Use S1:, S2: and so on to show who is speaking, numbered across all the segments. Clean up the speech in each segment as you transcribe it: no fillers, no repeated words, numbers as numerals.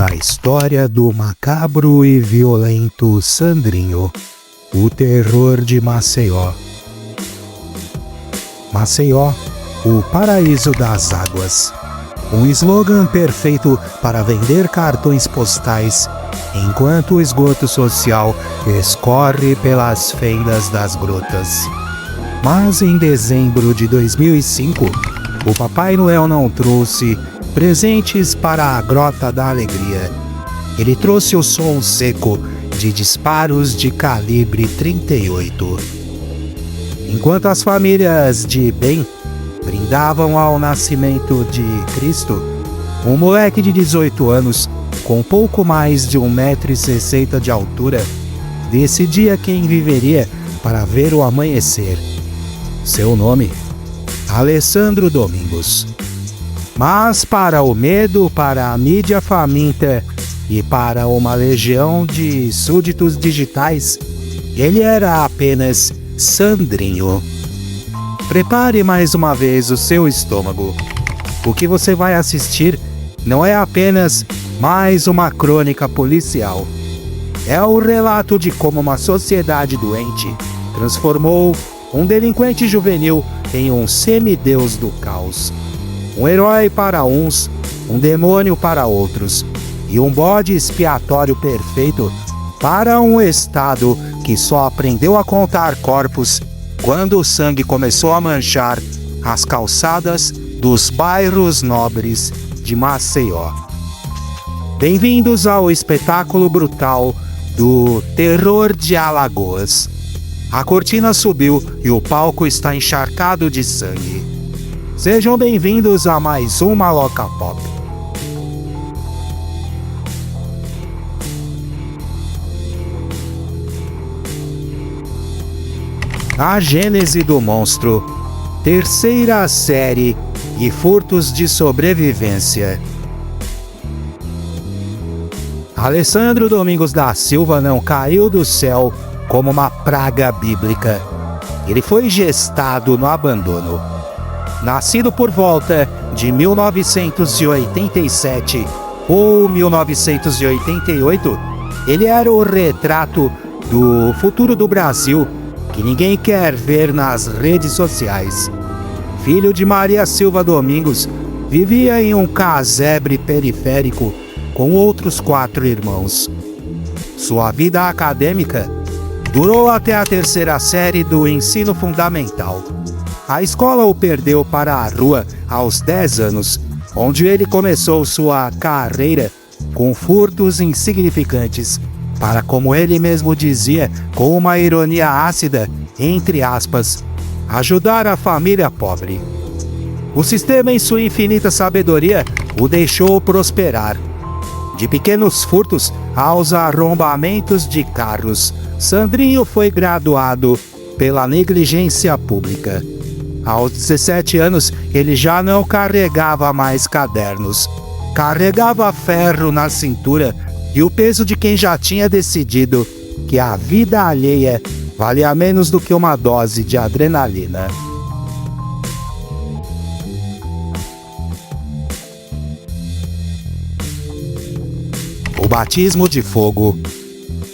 S1: na história do macabro e violento Sandrinho, o terror de Maceió. Maceió, o paraíso das águas. Um slogan perfeito para vender cartões postais, enquanto o esgoto social escorre pelas fendas das grutas. Mas em dezembro de 2005, o Papai Noel não trouxe presentes para a Grota da Alegria. Ele trouxe o som seco de disparos de calibre 38. Enquanto as famílias de bem brindavam ao nascimento de Cristo, um moleque de 18 anos, com pouco mais de 1,60 m de altura, decidia quem viveria para ver o amanhecer. Seu nome? Alessandro Domingos. Mas para o medo, para a mídia faminta e para uma legião de súditos digitais, ele era apenas Sandrinho. Prepare mais uma vez o seu estômago. O que você vai assistir não é apenas mais uma crônica policial. É o relato de como uma sociedade doente transformou um delinquente juvenil em um semideus do caos. Um herói para uns, um demônio para outros, e um bode expiatório perfeito para um Estado que só aprendeu a contar corpos quando o sangue começou a manchar as calçadas dos bairros nobres de Maceió. Bem-vindos ao espetáculo brutal do Terror de Alagoas. A cortina subiu e o palco está encharcado de sangue. Sejam bem-vindos a mais um Maloca Pop. A Gênese do Monstro, terceira série e furtos de sobrevivência. Alessandro Domingos da Silva não caiu do céu como uma praga bíblica. Ele foi gestado no abandono. Nascido por volta de 1987 ou 1988, ele era o retrato do futuro do Brasil que ninguém quer ver nas redes sociais. Filho de Maria Silva Domingos, vivia em um casebre periférico com outros 4 irmãos. Sua vida acadêmica durou até a terceira série do ensino fundamental. A escola o perdeu para a rua aos 10 anos, onde ele começou sua carreira com furtos insignificantes, para, como ele mesmo dizia, com uma ironia ácida, entre aspas, ajudar a família pobre. O sistema, em sua infinita sabedoria, o deixou prosperar. De pequenos furtos aos arrombamentos de carros, Sandrinho foi graduado pela negligência pública. Aos 17 anos, ele já não carregava mais cadernos. Carregava ferro na cintura e o peso de quem já tinha decidido que a vida alheia valia menos do que uma dose de adrenalina. O batismo de fogo.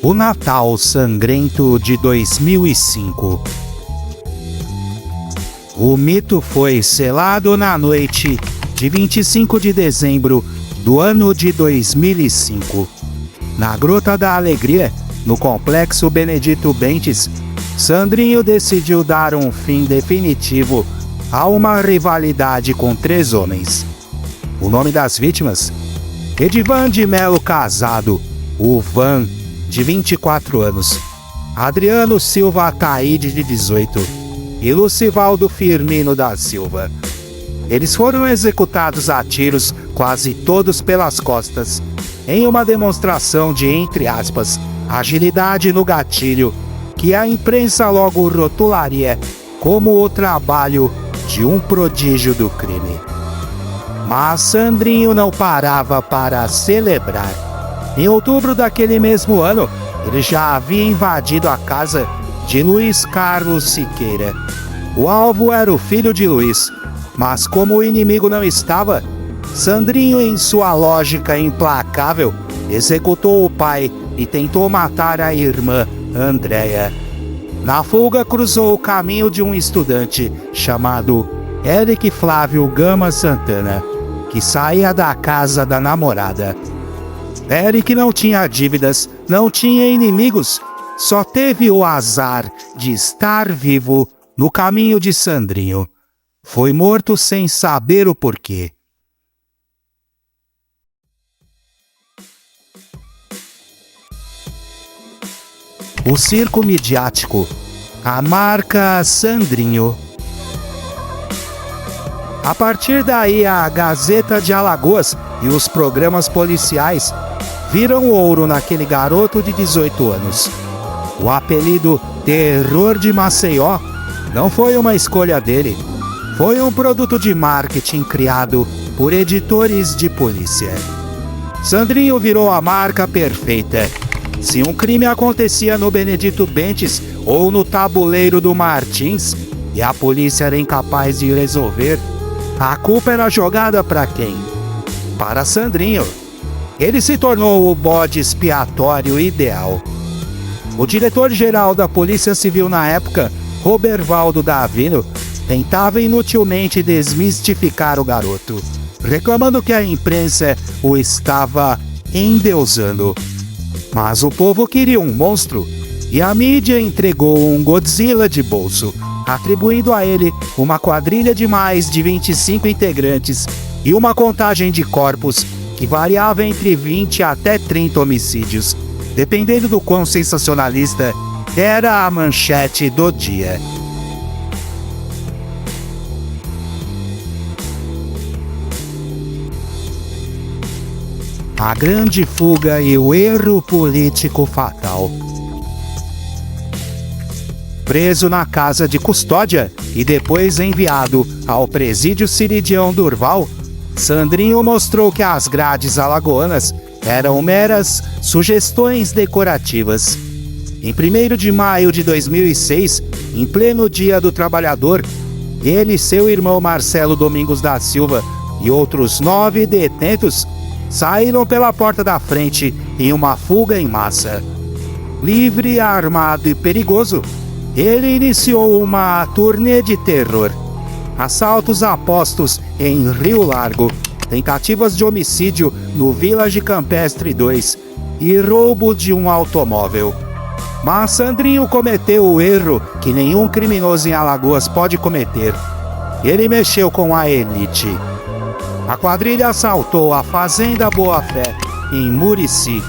S1: O Natal sangrento de 2005. O mito foi selado na noite de 25 de dezembro do ano de 2005. Na Grota da Alegria, no Complexo Benedito Bentes, Sandrinho decidiu dar um fim definitivo a uma rivalidade com 3 homens. O nome das vítimas? Edivan de Melo Casado, o Van, de 24 anos, Adriano Silva Ataíde, de 18, e Lucivaldo Firmino da Silva. Eles foram executados a tiros, quase todos pelas costas, em uma demonstração de, entre aspas, agilidade no gatilho, que a imprensa logo rotularia como o trabalho de um prodígio do crime. Mas Sandrinho não parava para celebrar. Em outubro daquele mesmo ano, ele já havia invadido a casa de Luiz Carlos Siqueira. O alvo era o filho de Luiz, mas como o inimigo não estava, Sandrinho, em sua lógica implacável, executou o pai e tentou matar a irmã, Andréia. Na fuga, cruzou o caminho de um estudante chamado Eric Flávio Gama Santana, que saía da casa da namorada. Eric não tinha dívidas, não tinha inimigos, só teve o azar de estar vivo no caminho de Sandrinho. Foi morto sem saber o porquê. O circo midiático, a marca Sandrinho. A partir daí, a Gazeta de Alagoas e os programas policiais viram ouro naquele garoto de 18 anos. O apelido Terror de Maceió não foi uma escolha dele, foi um produto de marketing criado por editores de polícia. Sandrinho virou a marca perfeita. Se um crime acontecia no Benedito Bentes ou no tabuleiro do Martins e a polícia era incapaz de resolver, a culpa era jogada para quem? Para Sandrinho. Ele se tornou o bode expiatório ideal. O diretor-geral da Polícia Civil na época, Robervaldo Davino, tentava inutilmente desmistificar o garoto, reclamando que a imprensa o estava endeusando. Mas o povo queria um monstro, e a mídia entregou um Godzilla de bolso, atribuindo a ele uma quadrilha de mais de 25 integrantes e uma contagem de corpos que variava entre 20 até 30 homicídios, dependendo do quão sensacionalista era a manchete do dia. A grande fuga e o erro político fatal. Preso na casa de custódia e depois enviado ao presídio Ciridião Durval, Sandrinho mostrou que as grades alagoanas eram meras sugestões decorativas. Em 1º de maio de 2006, em pleno Dia do Trabalhador, ele, seu irmão Marcelo Domingos da Silva e outros 9 detentos saíram pela porta da frente em uma fuga em massa. Livre, armado e perigoso, ele iniciou uma turnê de terror. Assaltos a postos em Rio Largo, tentativas de homicídio no Village Campestre 2 e roubo de um automóvel. Mas Sandrinho cometeu o erro que nenhum criminoso em Alagoas pode cometer. Ele mexeu com a elite. A quadrilha assaltou a Fazenda Boa Fé, em Murici,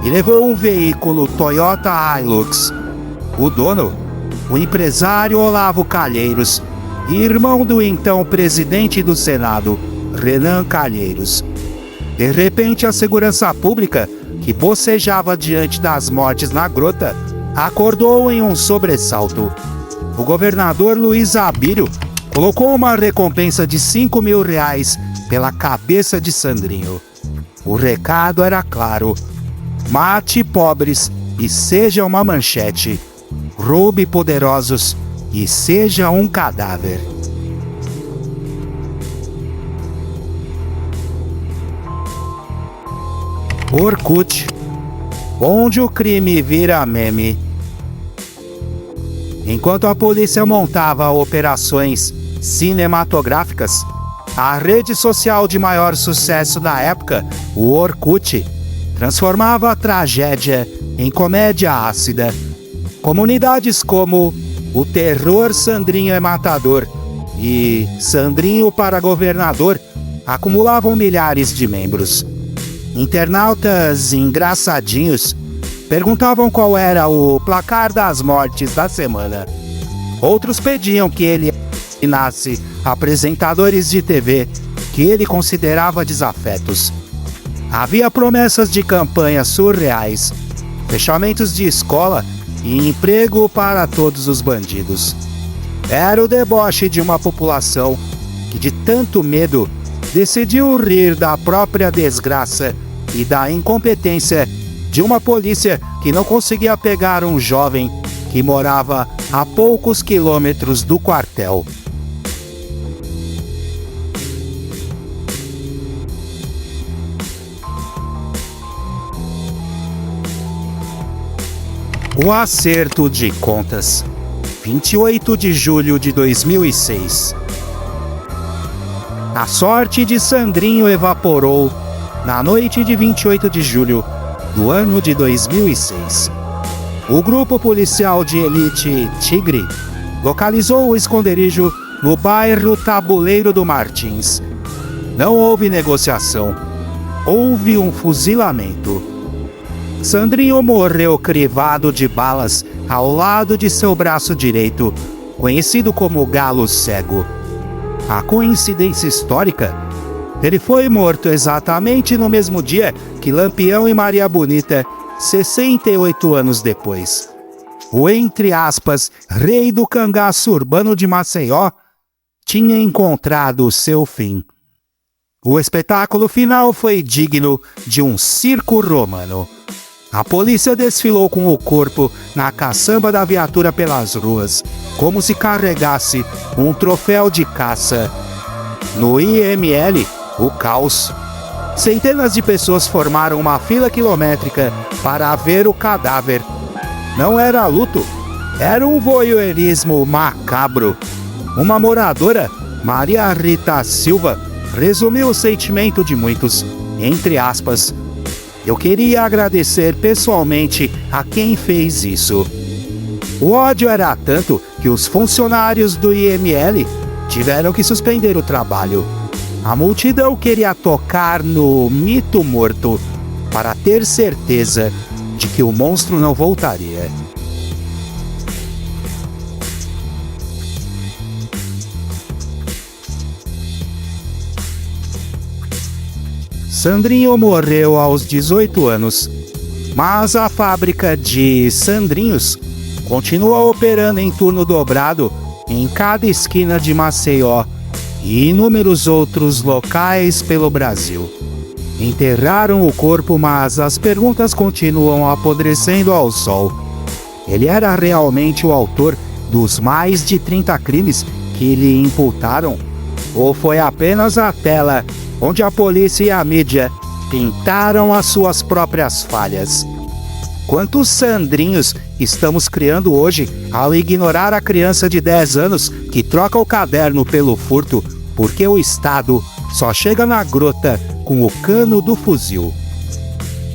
S1: e levou um veículo Toyota Hilux. O dono, o empresário Olavo Calheiros, irmão do então presidente do Senado, Renan Calheiros. De repente, a segurança pública, que bocejava diante das mortes na grota, acordou em um sobressalto. O governador Luiz Abílio colocou uma recompensa de R$5.000 pela cabeça de Sandrinho. O recado era claro: mate pobres e seja uma manchete, roube poderosos e seja um cadáver. Orkut, onde o crime vira meme. Enquanto a polícia montava operações cinematográficas, a rede social de maior sucesso da época, o Orkut, transformava a tragédia em comédia ácida. Comunidades como O Terror Sandrinho é Matador e Sandrinho para Governador acumulavam milhares de membros. Internautas engraçadinhos perguntavam qual era o placar das mortes da semana. Outros pediam que ele assinasse apresentadores de TV que ele considerava desafetos. Havia promessas de campanhas surreais, fechamentos de escola e emprego para todos os bandidos. Era o deboche de uma população que, de tanto medo, decidiu rir da própria desgraça e da incompetência de uma polícia que não conseguia pegar um jovem que morava a poucos quilômetros do quartel. O acerto de contas. 28 de julho de 2006. A sorte de Sandrinho evaporou na noite de 28 de julho do ano de 2006. O grupo policial de elite Tigre localizou o esconderijo no bairro Tabuleiro do Martins. Não houve negociação. Houve um fuzilamento. Sandrinho morreu crivado de balas ao lado de seu braço direito, conhecido como Galo Cego. A coincidência histórica? Ele foi morto exatamente no mesmo dia que Lampião e Maria Bonita, 68 anos depois. O, entre aspas, rei do cangaço urbano de Maceió tinha encontrado o seu fim. O espetáculo final foi digno de um circo romano. A polícia desfilou com o corpo na caçamba da viatura pelas ruas, como se carregasse um troféu de caça. No IML, o caos. Centenas de pessoas formaram uma fila quilométrica para ver o cadáver. Não era luto, era um voyeurismo macabro. Uma moradora, Maria Rita Silva, resumiu o sentimento de muitos, entre aspas: "Eu queria agradecer pessoalmente a quem fez isso." O ódio era tanto que os funcionários do IML tiveram que suspender o trabalho. A multidão queria tocar no mito morto para ter certeza de que o monstro não voltaria. Sandrinho morreu aos 18 anos, mas a fábrica de Sandrinhos continua operando em turno dobrado em cada esquina de Maceió e inúmeros outros locais pelo Brasil. Enterraram o corpo, mas as perguntas continuam apodrecendo ao sol. Ele era realmente o autor dos mais de 30 crimes que lhe imputaram? Ou foi apenas a tela onde a polícia e a mídia pintaram as suas próprias falhas? Quantos Sandrinhos estamos criando hoje ao ignorar a criança de 10 anos que troca o caderno pelo furto porque o Estado só chega na grota com o cano do fuzil?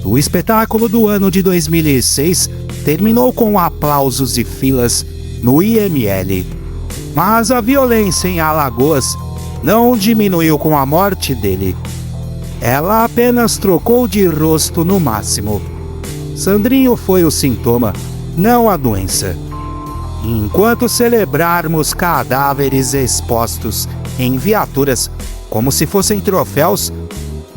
S1: O espetáculo do ano de 2006 terminou com aplausos e filas no IML. Mas a violência em Alagoas não diminuiu com a morte dele. Ela apenas trocou de rosto no máximo. Sandrinho foi o sintoma, não a doença. Enquanto celebrarmos cadáveres expostos em viaturas como se fossem troféus,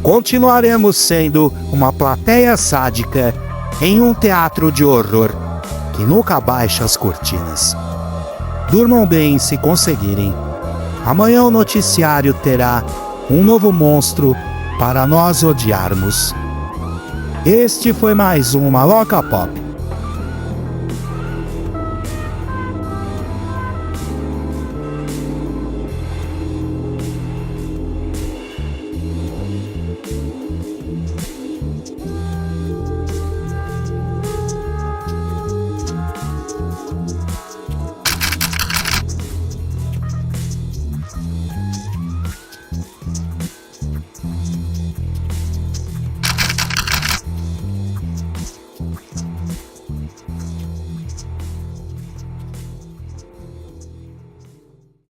S1: continuaremos sendo uma plateia sádica em um teatro de horror que nunca baixa as cortinas. Durmam bem se conseguirem. Amanhã o noticiário terá um novo monstro para nós odiarmos. Este foi mais um Maloca Pop.